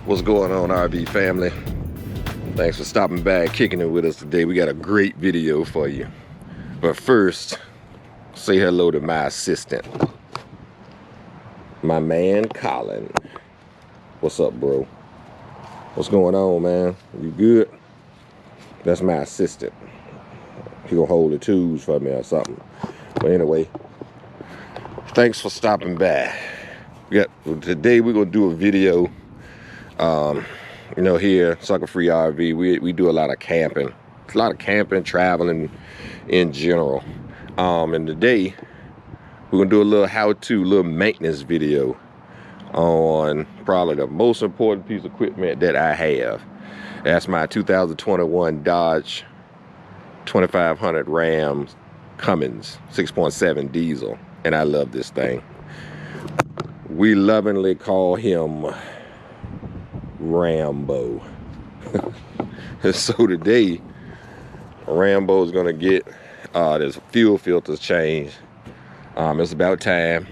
What's going on, RV family? Thanks for stopping by and kicking it with us today. We got a great video for you. But first, say hello to my assistant, my man Colin. What's up, bro? What's going on, man? You good? That's my assistant. He gonna hold the tools for me or something. But anyway, thanks for stopping by. Today we're gonna do a video. You know, here Sucker Free RV, we do a lot of camping. It's a lot of camping, traveling in general. And today we're gonna do a little how-to, little maintenance video on probably the most important piece of equipment that I have. That's my 2021 Dodge 2500 Ram Cummins 6.7 diesel, and I love this thing. We lovingly call him Rambo. So today Rambo's gonna get this fuel filters changed. It's about time.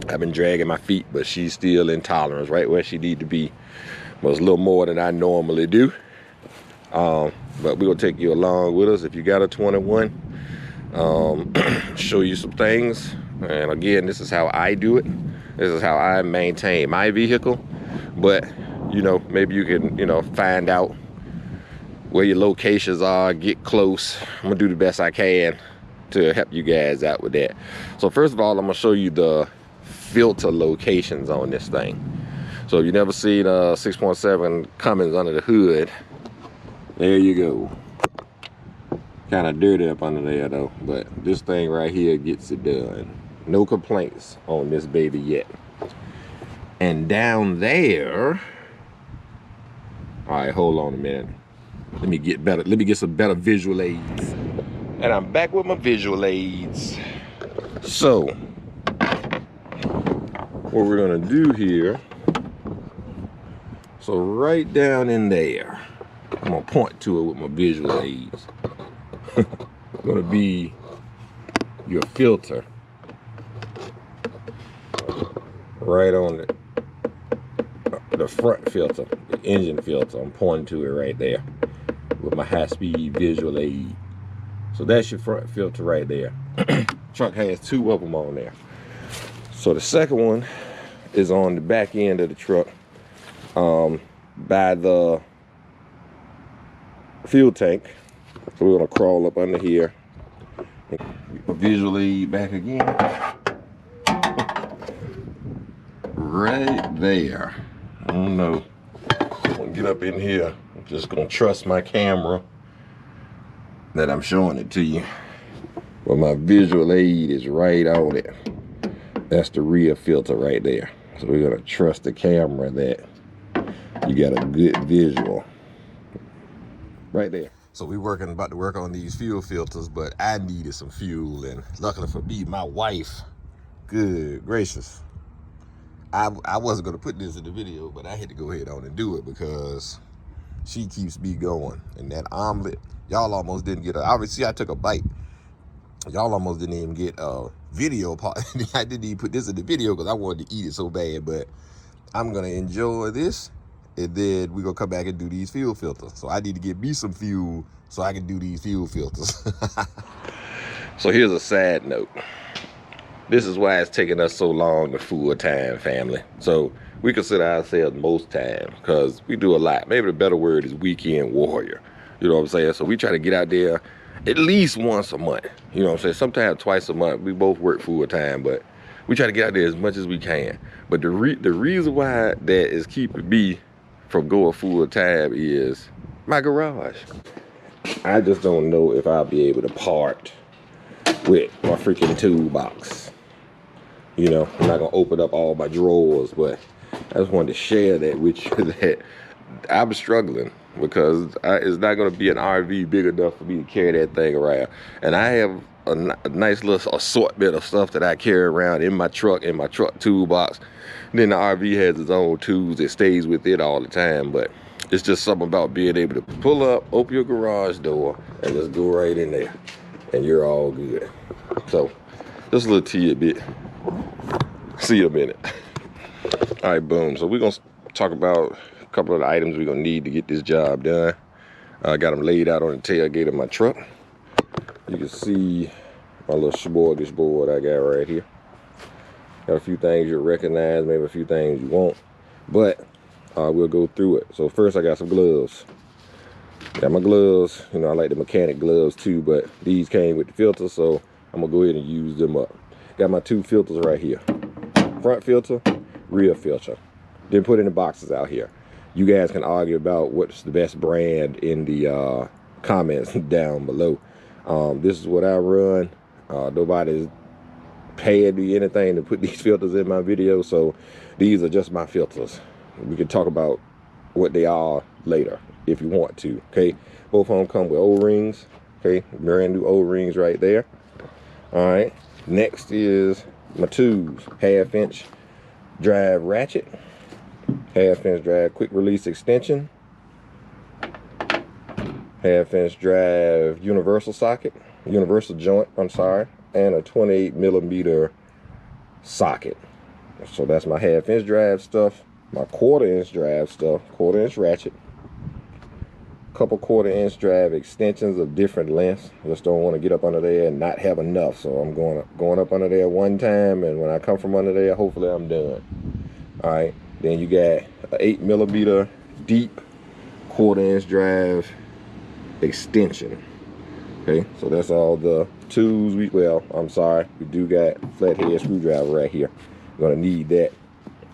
I've been dragging my feet, but she's still in tolerance, right where she need to be. But it's a little more than I normally do. But we're gonna take you along with us if you got a 21. Show you some things, and again, this is how I do it. This is how I maintain my vehicle. But you know, maybe you can, you know, find out where your locations are, get close. I'm gonna do the best I can to help you guys out with that. So first of all, I'm gonna show you the filter locations on this thing. So if you never seen a 6.7 Cummins under the hood, there you go. Kind of dirty up under there though, but this thing right here gets it done. No complaints on this baby yet. And down there, all right, hold on a minute. Let me get some better visual aids. And I'm back with my visual aids. So, what we're gonna do here, so right down in there, I'm gonna point to it with my visual aids. Gonna be your filter. Right on the front filter, the engine filter. I'm pointing to it right there with my high-speed visual aid. So that's your front filter right there. Truck has two of them on there. So the second one is on the back end of the truck, by the fuel tank. So we're gonna crawl up under here. Visual aid back again. Right there. I don't know. I'm gonna get up in here. I'm just gonna trust my camera that I'm showing it to you. But my visual aid is right on it. That's the rear filter right there. So we're gonna trust the camera that you got a good visual right there. So we're about to work on these fuel filters, but I needed some fuel, and luckily for me, my wife, good gracious, I wasn't gonna put this in the video, but I had to go ahead on and do it because she keeps me going. And that omelet, y'all almost didn't get obviously I took a bite. Y'all almost didn't even get a video part. I didn't even put this in the video because I wanted to eat it so bad, but I'm gonna enjoy this, and then we're gonna come back and do these fuel filters. So I need to get me some fuel so I can do these fuel filters. So here's a sad note. This is why it's taking us so long to full time, family. So we consider ourselves most time because we do a lot. Maybe the better word is weekend warrior. You know what I'm saying? So we try to get out there at least once a month. You know what I'm saying? Sometimes twice a month. We both work full time, but we try to get out there as much as we can. But the reason why that is keeping me from going full time is my garage. I just don't know if I'll be able to part with my freaking toolbox. You know, I'm not gonna open up all my drawers, but I just wanted to share that with you that I'm struggling because it's not gonna be an RV big enough for me to carry that thing around. And I have a nice little assortment of stuff that I carry around in my truck toolbox. And then the RV has its own tools that stays with it all the time, but it's just something about being able to pull up, open your garage door, and just go right in there, and you're all good. So, just a little tidbit. See you in a minute. All right, boom. So we're gonna talk about a couple of the items we're gonna need to get this job done. I got them laid out on the tailgate of my truck. You can see my little smorgasbord I got right here. Got a few things you'll recognize, maybe a few things you won't, but we'll go through it. So first I got some gloves. Got my gloves, you know, I like the mechanic gloves too, but these came with the filter, so I'm gonna go ahead and use them up. Got my 2 filters right here. Front filter, rear filter. Then put in the boxes out here. You guys can argue about what's the best brand in the comments down below. This is what I run. Nobody's paying me anything to put these filters in my video, so these are just my filters. We can talk about what they are later if you want to. Okay, both of them come with O-rings. Okay, brand new O-rings right there. All right, next is my tubes. 1/2 inch drive ratchet, 1/2 inch drive quick release extension, 1/2 inch drive universal joint, I'm sorry, and a 28mm socket. So that's my 1/2 inch drive stuff, my 1/4 inch drive stuff, 1/4 inch ratchet, couple 1/4 inch drive extensions of different lengths. Just don't want to get up under there and not have enough, so I'm going up under there one time, and when I come from under there, hopefully I'm done. All right, then you got an 8mm deep 1/4 inch drive extension. Okay, so that's all the tools we do got flathead screwdriver right here. We're gonna need that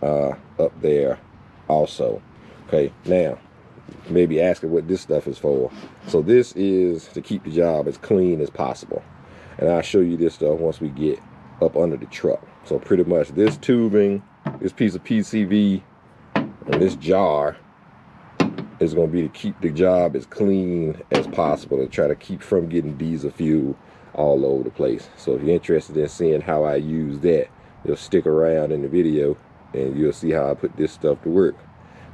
up there also. Okay, now maybe asking what this stuff is for. So this is to keep the job as clean as possible, and I'll show you this stuff once we get up under the truck. So pretty much this tubing, this piece of PCV, and this jar is going to be to keep the job as clean as possible, to try to keep from getting diesel fuel all over the place. So if you're interested in seeing how I use that, you'll stick around in the video and you'll see how I put this stuff to work.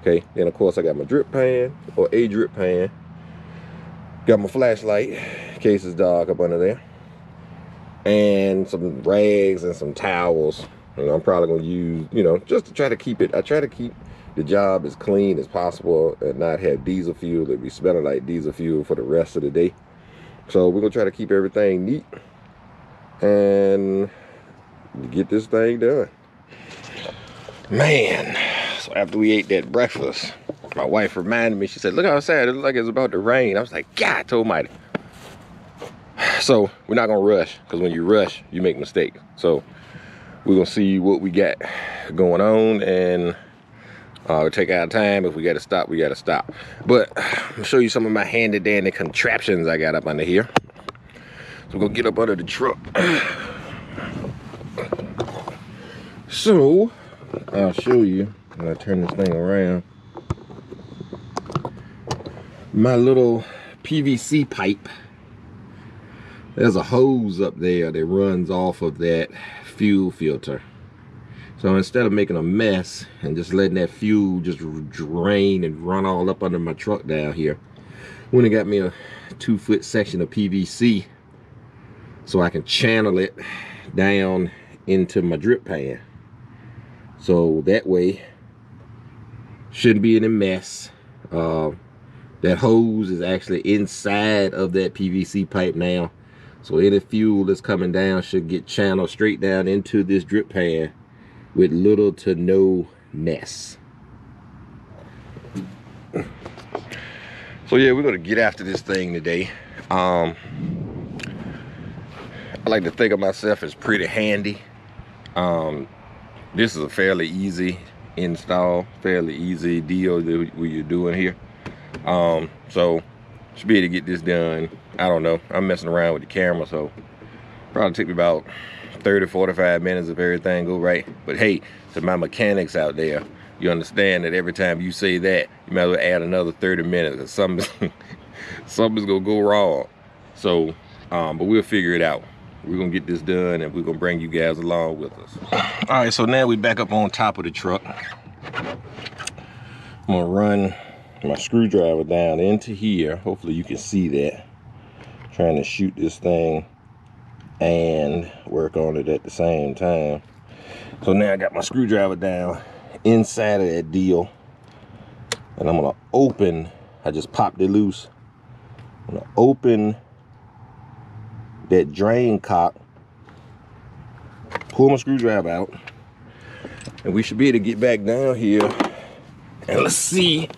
Okay, then of course I got my drip pan, or a drip pan. Got my flashlight in case it's dark up under there, and some rags and some towels. And I'm probably gonna use, you know, just to try to keep it. I try to keep the job as clean as possible and not have diesel fuel that be smelling like diesel fuel for the rest of the day. So we're gonna try to keep everything neat and get this thing done. Man, so after we ate that breakfast, my wife reminded me, she said, look outside, it looks like it's about to rain. I was like, God almighty. So we're not gonna rush, because when you rush, you make mistakes. So we're gonna see what we got going on, and we'll take our time. If we gotta stop, we gotta stop. But I'm gonna show you some of my handy dandy contraptions I got up under here. So we're gonna get up under the truck. So I'll show you when I turn this thing around. My little PVC pipe. There's a hose up there that runs off of that fuel filter. So instead of making a mess and just letting that fuel just drain and run all up under my truck down here, went and got me a 2-foot section of PVC so I can channel it down into my drip pan. So that way, shouldn't be any mess. That hose is actually inside of that PVC pipe now. So any fuel that's coming down should get channeled straight down into this drip pan with little to no mess. So yeah, we're gonna get after this thing today. I like to think of myself as pretty handy. This is a fairly easy install, fairly easy deal that you're doing here. So should be able to get this done. I don't know, I'm messing around with the camera, so probably take me about 30-45 minutes if everything go right. But hey, to my mechanics out there, you understand that every time you say that, you might as well add another 30 minutes, because something's gonna go wrong. So but we'll figure it out. We're gonna get this done, and we're gonna bring you guys along with us. All right, so now we back up on top of the truck. I'm gonna run my screwdriver down into here. Hopefully you can see that. Trying to shoot this thing and work on it at the same time. So now I got my screwdriver down inside of that deal. And I'm gonna open, I just popped it loose. I'm gonna open that drain cock, pull my screwdriver out, and we should be able to get back down here. And let's see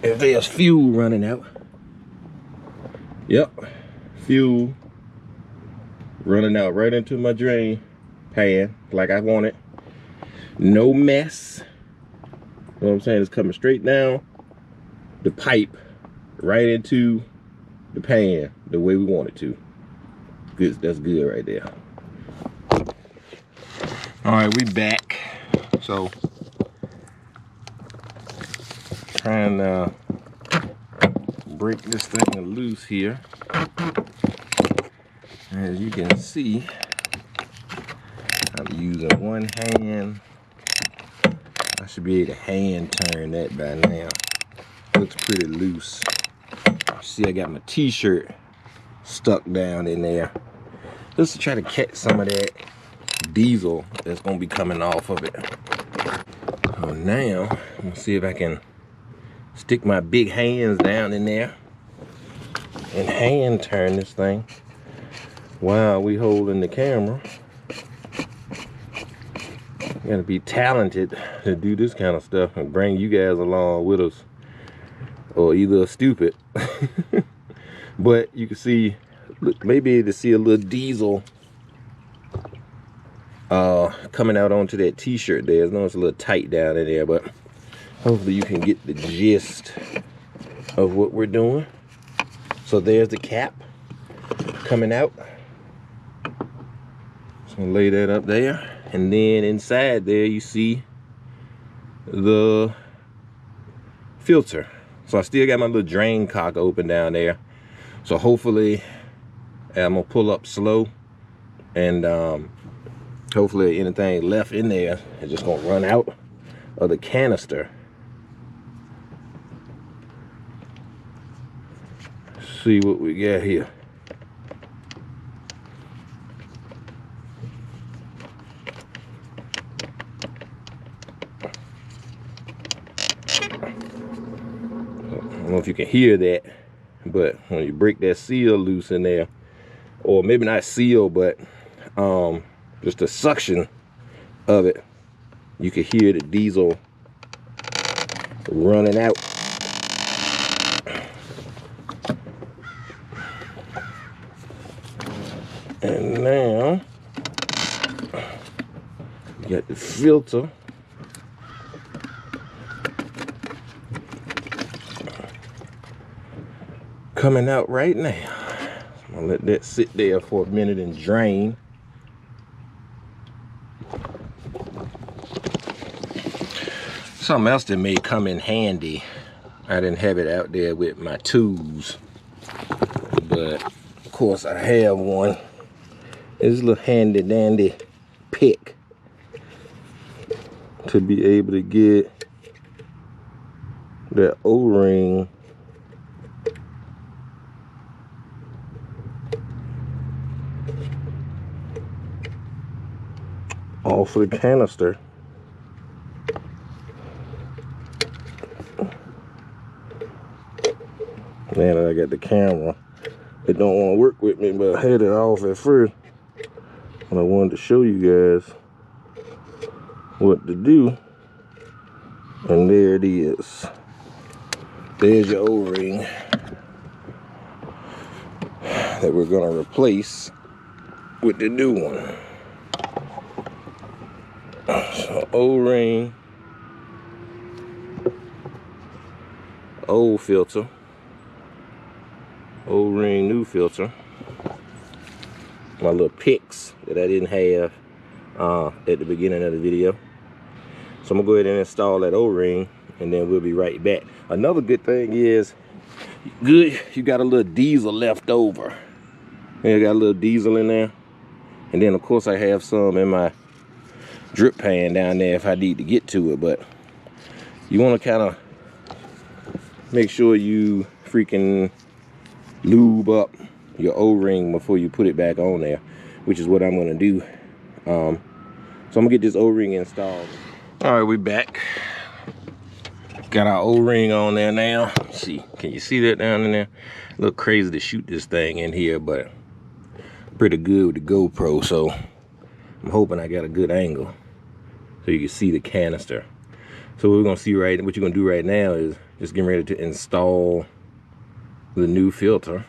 if there's fuel running out. Yep, fuel running out right into my drain pan like I want it. No mess. You know what I'm saying? It's coming straight down the pipe right into the pan the way we want it to. Good, that's good right there. All right, we back. So trying to break this thing loose here. As you can see, I'm using one hand. I should be able to hand turn that by now. Looks pretty loose. See, I got my t-shirt stuck down in there. Just to try to catch some of that diesel that's gonna be coming off of it. So now, I'm gonna see if I can stick my big hands down in there and hand turn this thing while we holding the camera. You gotta be talented to do this kind of stuff and bring you guys along with us, or either stupid. But you can see, look, maybe to see a little diesel coming out onto that t-shirt there. I know it's a little tight down in there, but hopefully you can get the gist of what we're doing. So there's the cap coming out. So I'm gonna lay that up there. And then inside there you see the filter. So I still got my little drain cock open down there. So hopefully I'm gonna pull up slow, and hopefully anything left in there is just gonna run out of the canister. See what we got here. I don't know if you can hear that, but when you break that seal loose in there, or maybe not seal, but just the suction of it, you can hear the diesel running out. And now you got the filter. Coming out right now. I'm gonna let that sit there for a minute and drain. Something else that may come in handy. I didn't have it out there with my tools, but of course I have one. It's a little handy dandy pick to be able to get that O-ring off of the canister. Now that I got the camera, it don't want to work with me, but I had it off at first. And I wanted to show you guys what to do. And there it is. There's your O-ring that we're gonna replace with the new one. So O-ring, old filter, O-ring, new filter. My little picks that I didn't have at the beginning of the video. So I'm gonna go ahead and install that O-ring, and then we'll be right back. Another good thing is, you got a little diesel left over. Yeah, I got a little diesel in there. And then of course I have some in my drip pan down there if I need to get to it, but you want to kind of make sure you freaking lube up your O-ring before you put it back on there, which is what I'm going to do. So I'm going to get this O-ring installed. All right, we back. Got our O-ring on there now. Let's see, can you see that down in there? A little crazy to shoot this thing in here, but pretty good with the GoPro, so I'm hoping I got a good angle so you can see the canister. So what we're gonna see what you're gonna do right now is just getting ready to install the new filter.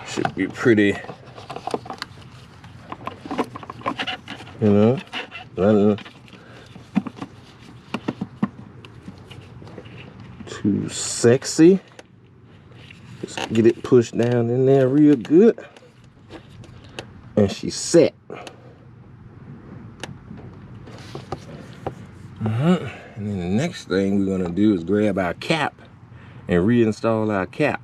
Should be pretty, you know, nothing too sexy. Just get it pushed down in there real good. And she's set. And then the next thing we're gonna do is grab our cap and reinstall our cap.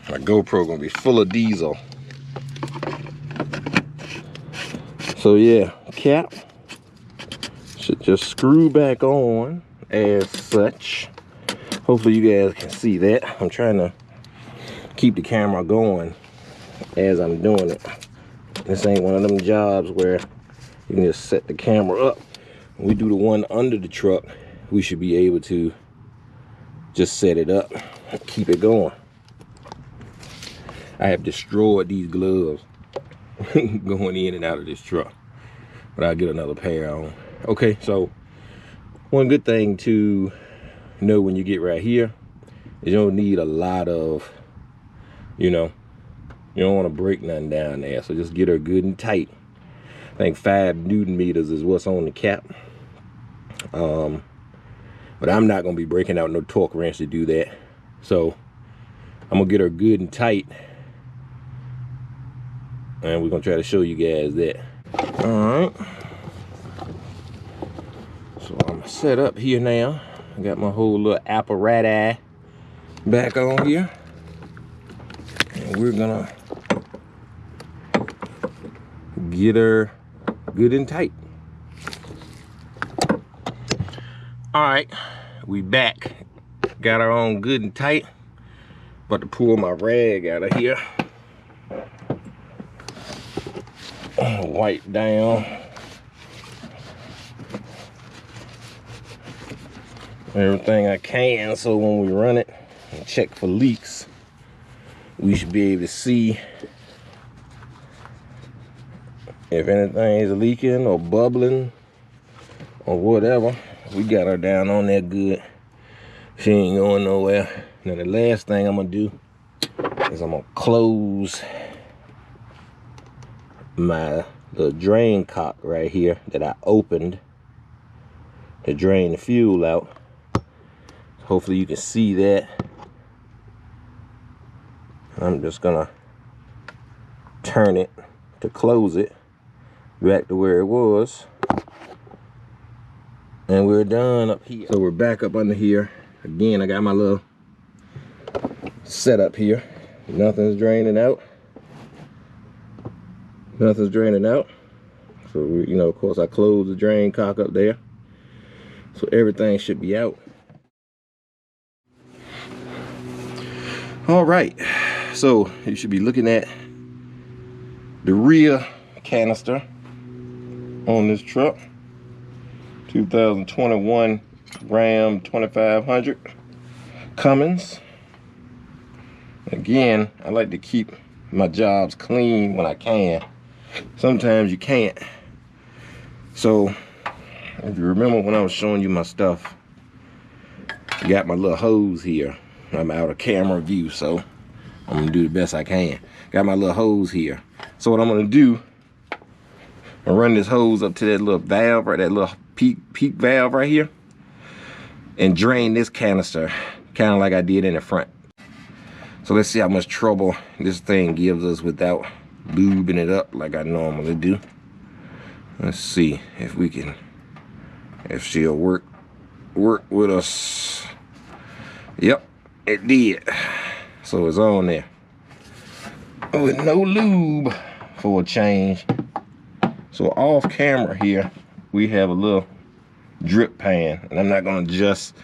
My GoPro gonna be full of diesel. So yeah, cap should just screw back on as such. Hopefully you guys can see that. I'm trying to keep the camera going as I'm doing it. This ain't one of them jobs where you can just set the camera up. When we do the one under the truck, we should be able to just set it up and keep it going. I have destroyed these gloves going in and out of this truck, but I'll get another pair on. Okay, so one good thing to know when you get right here is you don't need a lot of, you know, you don't want to break nothing down there, so just get her good and tight. I think 5 Newton meters is what's on the cap, but I'm not gonna be breaking out no torque wrench to do that, so I'm gonna get her good and tight, and we're gonna try to show you guys that. All right, so I'm set up here now. I got my whole little F.R.A.T back on here, and we're gonna get her good and tight. All right, we back. Got her on good and tight. About to pull my rag out of here. Wipe down everything I can, so when we run it and check for leaks, we should be able to see if anything is leaking or bubbling or whatever. We got her down on there good. She ain't going nowhere. Now the last thing I'm gonna do is I'm gonna close the drain cock right here that I opened to drain the fuel out. Hopefully you can see that. I'm just gonna turn it to close it back to where it was, and we're done up here. So we're back up under here again. I got my little setup here. Nothing's draining out. Nothing's draining out. So we, you know, of course I closed the drain cock up there, so everything should be out. All right, so you should be looking at the rear canister on this truck. 2021 Ram 2500 Cummins. Again, I like to keep my jobs clean when I can. Sometimes you can't. So if you remember when I was showing you my stuff, I got my little hose here. I'm out of camera view, so I'm gonna do the best I can. Got my little hose here. So what I'm gonna do, I'll run this hose up to that little valve, right, that little peak valve right here, and drain this canister, kind of like I did in the front. So let's see how much trouble this thing gives us without lubing it up like I normally do. Let's see if we can, if she'll work with us. Yep, it did. So it's on there with no lube for a change. So off camera here, we have a little drip pan, and I'm not gonna adjust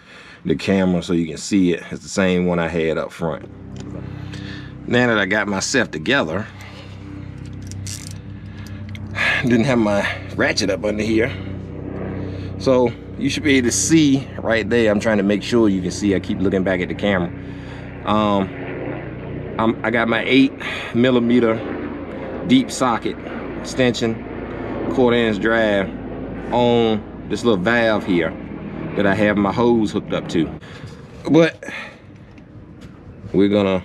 the camera so you can see it. It's the same one I had up front. Now that I got myself together, didn't have my ratchet up under here. So you should be able to see right there. I'm trying to make sure you can see. I keep looking back at the camera. I got my 8mm deep socket extension, 1/4" drive on this little valve here that I have my hose hooked up to. But we're gonna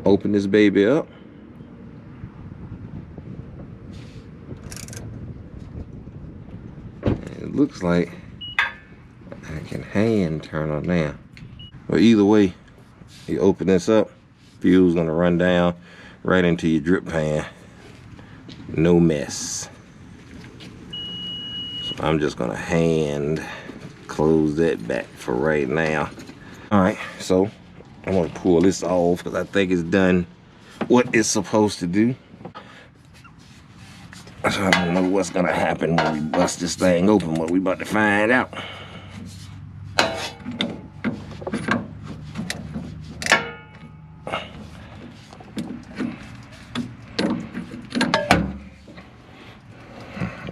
open this baby up. It looks like I can hand turn on now. But either way, you open this up, fuel's gonna run down right into your drip pan. No mess. So I'm just gonna hand close that back for right now. All right, so I'm gonna pull this off because I think it's done what it's supposed to do. So I don't know what's gonna happen when we bust this thing open, but we about to find out.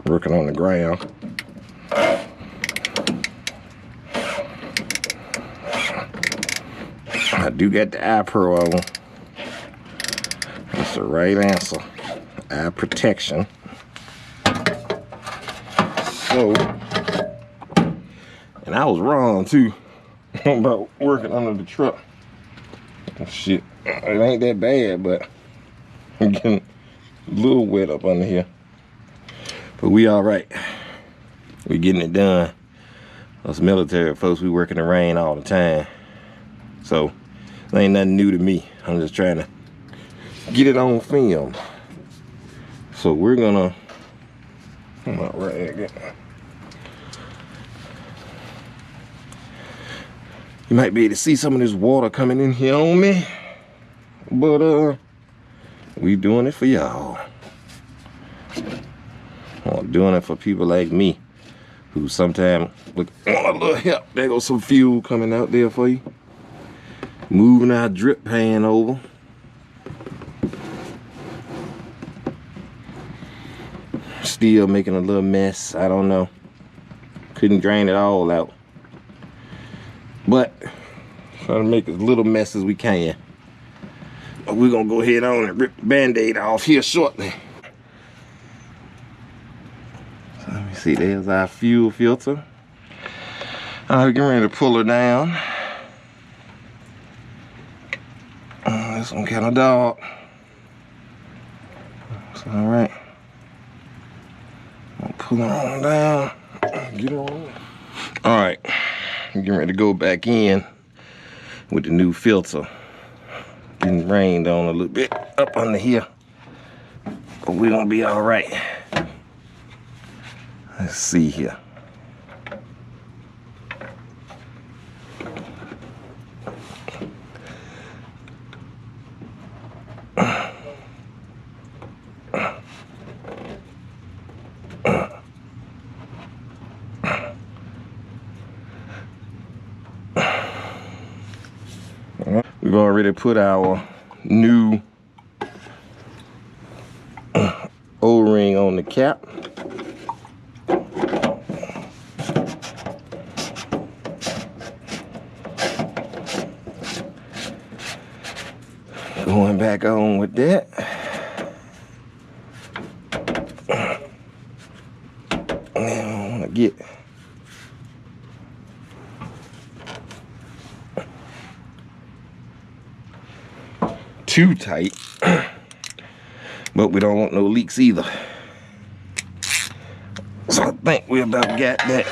Working on the ground. I do get the eye pro on. That's the right answer. Eye protection. So, and I was wrong too about working under the truck. Shit, it ain't that bad, but I'm getting a little wet up under here. But we all right. We getting it done. Us military folks, we work in the rain all the time. So, it ain't nothing new to me. I'm just trying to get it on film. So we're gonna, I'm not right again. You might be able to see some of this water coming in here on me. But we doing it for y'all. I'm doing it for people like me who sometimes look want a little help. There goes some fuel coming out there for you. Moving our drip pan over. Still making a little mess. I don't know. Couldn't drain it all out. But trying to make as little mess as we can. But we're gonna go ahead on and rip the band-aid off here shortly. So let me see, there's our fuel filter. We're getting ready to pull her down. This one kind of dog. It's all right. I'll pull her on down. Get her on. All right, I'm getting ready to go back in with the new filter. Getting rained on a little bit up under here, but we're gonna be all right. Let's see here. We've already put our new O-ring on the cap. Going back on with that. Now I want to get too tight, but we don't want no leaks either. So I think we about got that.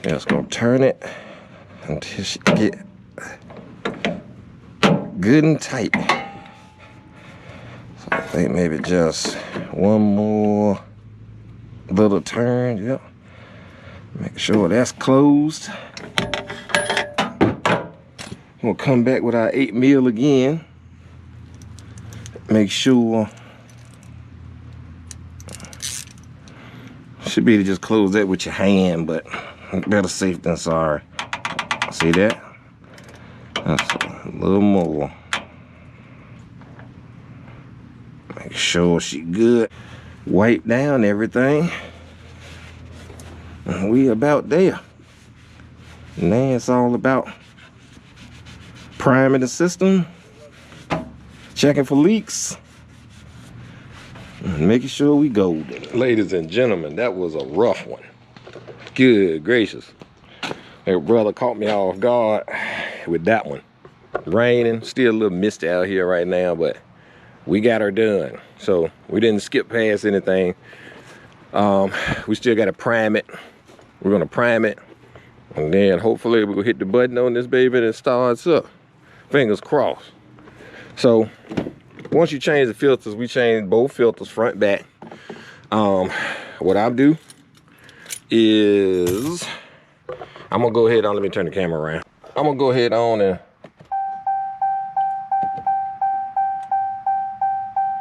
Just gonna turn it until she get good and tight. So I think maybe just one more little turn. Yep. Make sure that's closed. We'll come back with our 8mm again. Make sure Should be to just close that with your hand, but better safe than sorry. See that? That's a little more. Make sure she good. Wipe down everything. And we about there. Now it's all about priming the system, checking for leaks, and making sure we golden. Ladies and gentlemen, that was a rough one. Good gracious. That brother caught me off guard with that one. Raining, still a little misty out here right now, but we got her done. So we didn't skip past anything. We still got to prime it. We're gonna prime it, and then hopefully we'll hit the button on this baby and it starts up. Fingers crossed. So once you change the filters, we change both filters, front, back. What I'll do is I'm gonna go ahead on, let me turn the camera around. I'm gonna go ahead on and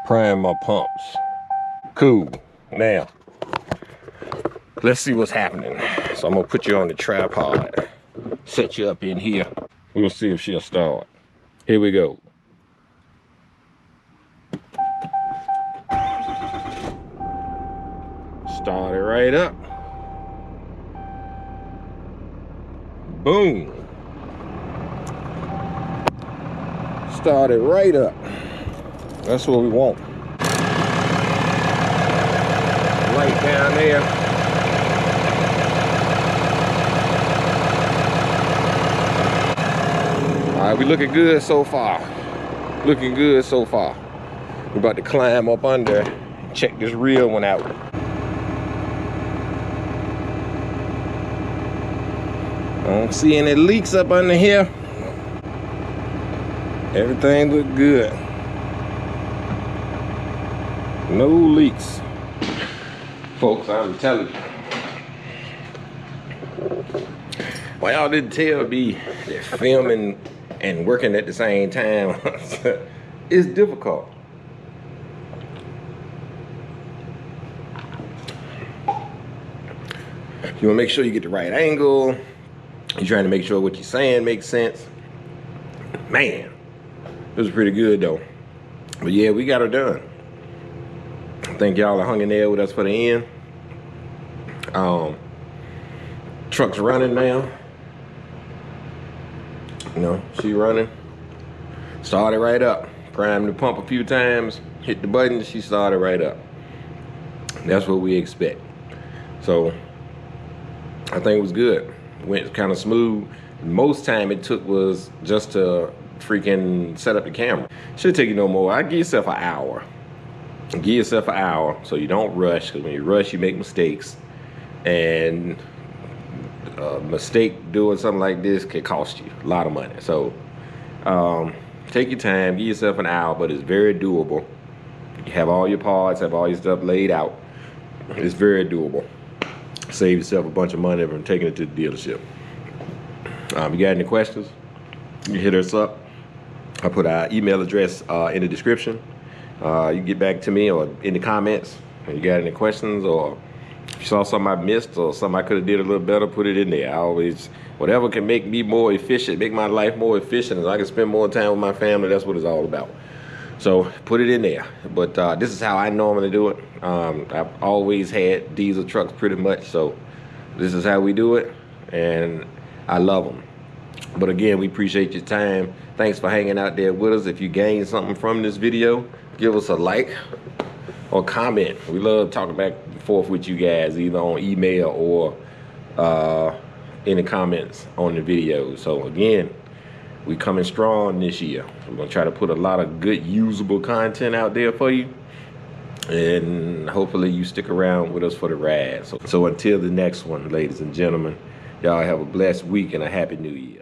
prime my pumps. Cool. Now, let's see what's happening. So I'm gonna put you on the tripod, set you up in here. We'll see if she'll start. Here we go. Start it right up. Boom. Start it right up. That's what we want. Light down there. All right, we looking good so far. Looking good so far. We're about to climb up under, check this real one out. I don't see any leaks up under here. Everything look good. No leaks. Folks, I'm telling you. Well, y'all didn't tell me that filming and working at the same time is difficult. You wanna make sure you get the right angle. You're trying to make sure what you're saying makes sense. Man, it was pretty good though. But yeah, we got her done. I think y'all are hung in there with us for the end. Truck's running now. You know, she running. Started right up. Primed the pump a few times, hit the button, she started right up. That's what we expect. So I think it was good. Went kind of smooth. Most time it took was just to freaking set up the camera. Shouldn't take you no more. I give yourself an hour. Give yourself an hour so you don't rush, because when you rush you make mistakes, and a mistake doing something like this can cost you a lot of money. So take your time, give yourself an hour, but it's very doable. You have all your parts, have all your stuff laid out. It's very doable. Save yourself a bunch of money from taking it to the dealership. You got any questions? You hit us up. I put our email address in the description. You can get back to me or in the comments. If you got any questions, or if you saw something I missed or something I could have did a little better, put it in there. I always, whatever can make me more efficient, make my life more efficient, and I can spend more time with my family, that's what it's all about. So put it in there. But this is how I normally do it. I've always had diesel trucks pretty much, so this is how we do it, and I love them. But again, we appreciate your time. Thanks for hanging out there with us. If you gained something from this video, give us a like or comment. We love talking back and forth with you guys, either on email or in the comments on the video. So again, we coming strong this year. We're gonna try to put a lot of good usable content out there for you, and hopefully you stick around with us for the ride. So until the next one, ladies and gentlemen, y'all have a blessed week and a happy new year.